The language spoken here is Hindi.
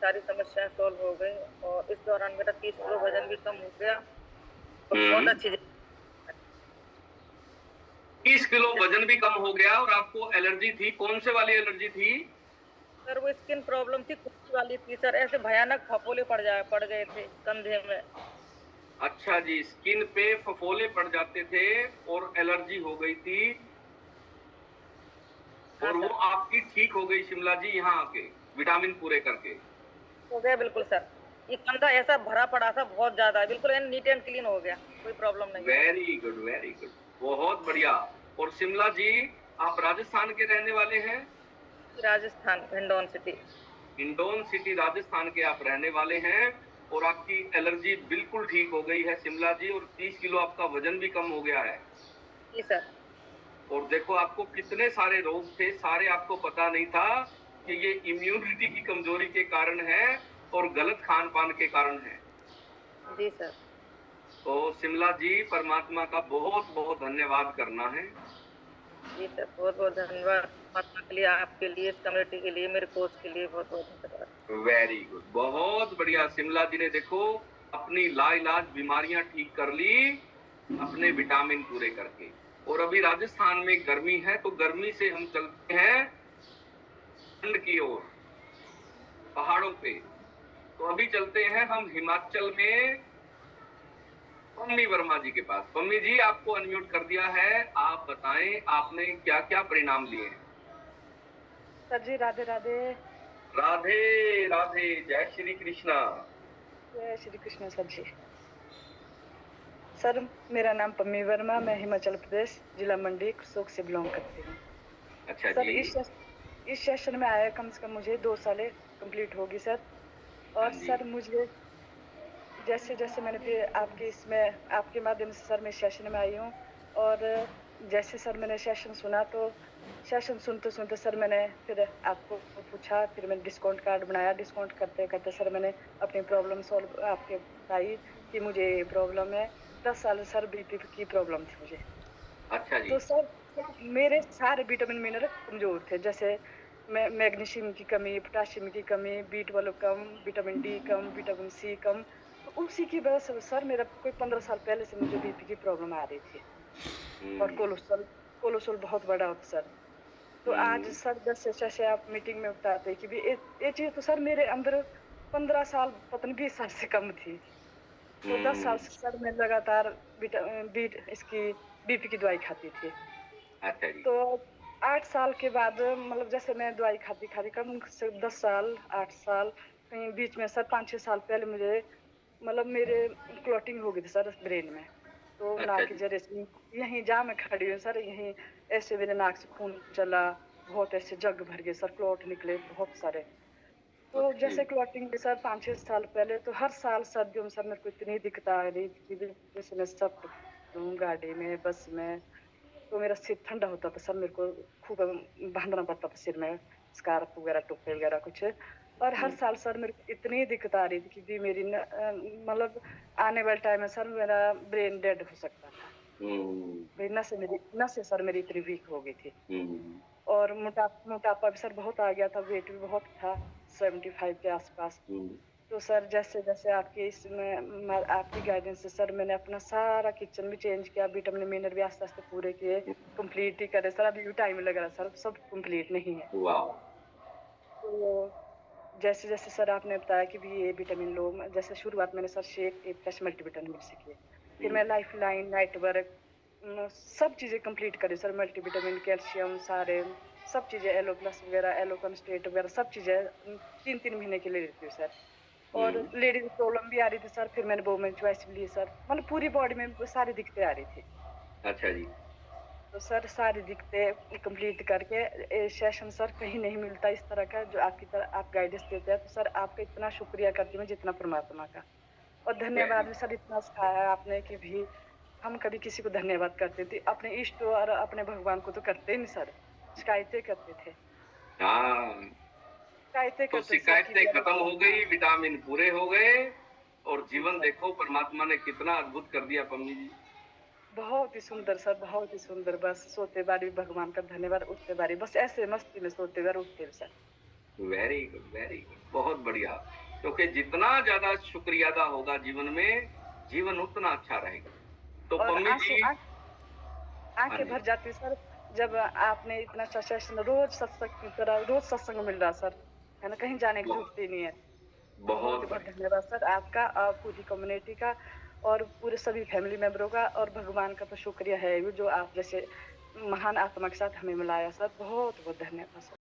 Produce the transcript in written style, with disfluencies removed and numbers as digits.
सारी समस्याएँ सॉल्व हो गई और इस दौरान मेरा 30 किलो वज़न भी कम हो गया और बहुत हम्म। अच्छी 30 किलो वजन भी कम हो गया और आपको एलर्जी थी, कौन से वाली एलर्जी थी? सर वो स्किन प्रॉब्लम थी, कुत्ती वाली थी सर, ऐसे भयानक फफोले पड़ गए थे कंधे में। अच्छा जी, स्किन पे फफोले पड़ जाते थे और एलर्जी हो गई थी हाँ और वो सर, आपकी ठीक हो गई शिमला जी यहाँ आके, विटामिन पूरे करके। हो गया बिल्कुल सर। ये कंधा ऐसा भरा पड़ा था बहुत ज़्यादा, बिल्कुल नीट एंड क्लीन हो गया, कोई प्रॉब्लम नहीं है। Very good, very good. बहुत बढ़िया। और शिमला जी, आप राजस्थान के रहने वाले हैं? राजस्थान, हिंडौन सिटी। हिंडौन सिटी राजस्थान के आप रहने वाले हैं और आपकी एलर्जी बिल्कुल ठीक हो गई है शिमला जी और 30 किलो आपका वजन भी कम हो गया है। जी सर, और देखो आपको कितने सारे रोग थे, सारे आपको पता नहीं था कि ये इम्यूनिटी की कमजोरी के कारण है और गलत खान-पान के कारण है। जी सर। तो शिमला जी, परमात्मा का बहुत-बहुत धन्यवाद करना है। जी सर, बहुत-बहुत धन्यवाद परमात्मा के लिए, आपके लिए, इस कम्युनिटी के लिए, मेरे कोच के लिए बहुत-बहुत धन्यवाद। वेरी गुड, बहुत बढ़िया। शिमला जी ने देखो अपनी लाइलाज बीमारियां ठीक कर ली, अपने विटामिन पूरे करके। और अभी राजस्थान में गर्मी है, तो गर्मी से हम चलते हैं ठंड की ओर, पहाड़ों पे। तो अभी चलते हैं हम हिमाचल में पम्मी वर्मा जी के पास। पम्मी जी, आपको अनम्यूट कर दिया है, आप बताएं आपने क्या क्या परिणाम लिए हैं। सर जी राधे राधे। राधे राधे, जय श्री कृष्णा। जय श्री कृष्ण सर जी। सर मेरा नाम पम्मी वर्मा, मैं हिमाचल प्रदेश जिला मंडी करसोग से बिलोंग करती हूँ। अच्छा सर जी। इस सेशन में आया कम से कम मुझे 2 साल कंप्लीट होगी सर। हाँ और जी। सर मुझे जैसे जैसे मैंने फिर आपके इसमें आपके माध्यम से सर मैं सेशन में आई हूँ। और जैसे सर मैंने सेशन सुना तो सेशन सुनते सुनते सर मैंने फिर आपको पूछा, फिर मैंने डिस्काउंट कार्ड बनाया। डिस्काउंट करते करते सर मैंने अपनी प्रॉब्लम सॉल्व आपके बताई कि मुझे ये प्रॉब्लम है। 10 साल सर बीपी की प्रॉब्लम थी मुझे। अच्छा जी। तो सर मेरे सारे विटामिन मिनरल कमजोर थे, जैसे मैग्नीशियम की कमी, पोटाशियम की कमी, B12 कम, विटामिन डी कम, विटामिन सी कम। तो उसी की वजह से सर मेरा कोई 15 साल पहले से मुझे बीपी की प्रॉब्लम आ रही थी। और हम्म। कोलेस्ट्रॉल कोलेस्ट्रॉल बहुत बड़ा होता सर। तो आज हम्म। सर जैसे जैसे आप मीटिंग में बताते कि भी ये चीज तो सर मेरे अंदर 15 साल पता नहीं 20 साल से कम थी। तो 10 साल हम्म। से सर मैं लगातार बीट इसकी बीपी की दवाई खाती थी। अच्छा जी। तो 8 साल के बाद मतलब जैसे मैं दवाई खाती खाती कम से 10 साल 8 साल कहीं बीच में सर 5-6 साल पहले मुझे मतलब मेरे क्लॉटिंग हो गई थी सर ब्रेन में। तो अच्छा नाक के जी। जरिए से यहीं जहाँ मैं खड़ी हूँ सर, यहीं ऐसे मेरे नाक से खून चला। बहुत ऐसे जग भर गए सर, क्लॉट निकले बहुत सारे। तो ओके। जैसे क्लॉटिंग के सर 5-6 साल पहले तो हर साल सर्दियों में सर मेरे को इतनी दिक्कत आ रही थी कि जैसे मैं सब हूँ गाड़ी में बस में। तो मेरा सिर ठंडा होता था सर, मेरे को खूब बांधना पड़ता था सिर में स्कार्फ वगैरह टोपी वगैरह कुछ। और हर हम्म। साल सर मेरे को इतनी दिक्कत आ रही थी कि भी मेरी मतलब आने वाले टाइम में सर मेरा ब्रेन डेड हो सकता था। हम्म। मेरी नसें सर मेरी इतनी वीक हो गई थी। हम्म। और मोटापा भी सर बहुत आ गया था, वेट भी बहुत था 75 के आसपास। हम्म। तो सर जैसे जैसे आपके इसमें आपकी गाइडेंस से सर मैंने अपना सारा किचन भी चेंज किया, विटामिन मिनरल भी आस्ते आस्ते पूरे किए, कंप्लीट ही करे सर। अभी भी टाइम लग रहा है सर, सब कंप्लीट नहीं है। वाह। तो जैसे जैसे सर आपने बताया कि भी ये विटामिन लो, जैसे शुरुआत मैंने सर शेक ए प्लस मल्टीविटामिन से किए। फिर हम्म। मैं लाइफ लाइन नाइट वर्क सब चीजें कंप्लीट करी सर, मल्टीविटामिन कैल्शियम सारे सब चीजें एलो प्लस वगैरह एलो कंस्टेट वगैरह सब चीजें 3-3 महीने के लिए लेती हूँ सर। और हम्म। लेडीज प्रॉब्लम भी आ रही थी सर, फिर मैंने वोमेन चॉइस भी ली सर, मतलब पूरी बॉडी में सारी दिक्कतें आ रही थी। अच्छा जी। तो सर सारी दिक्कतें कंप्लीट करके सेशन सर कहीं नहीं मिलता इस तरह का जो आपकी तरह आप गाइडेंस देते हैं। तो सर आपका इतना शुक्रिया करती हूँ जितना परमात्मा का। और धन्यवाद वेरी भी सर इतना सिखाया है आपने कि भी हम कभी किसी को धन्यवाद करते थे, अपने इष्ट और अपने भगवान को तो करते ही नहीं सर, शिकायतें करते थे। हाँ, शिकायतें तो करते थे सर की शिकायतें खत्म हो हाँ। गई, विटामिन पूरे हो गए और जी जीवन सर, देखो परमात्मा ने कितना अद्भुत कर दिया पम्मी जी। बहुत ही सुंदर सर, बहुत ही सुंदर। बस सोते बारी भगवान का धन्यवाद, उठते बारी बस ऐसे मस्ती में सोते हुए और उठते हुए sir. Very good, very good, बहुत बढ़िया। क्योंकि जितना ज्यादा शुक्रिया अदा होगा जीवन में, जीवन उतना अच्छा रहेगा। तो और पम्मी जी, हाँ आंखें जी, भर जाती सर, जब आपने इतना अच्छा सेशन रोज सत्संग की तरह रोज सत्संग मिल रहा सर, है ना, कहीं जाने की बहुत जरूरत ही नहीं है। बहुत बहुत बहुत बढ़िया। धन्यवाद सर आपका और पूरी कम्युनिटी का और पूरे सभी फैमिली मेंबरों का, और भगवान का तो शुक्रिया है ही जो आप जैसे महान आत्मा के साथ हमें मिलाया सर। बहुत बहुत धन्यवाद सर।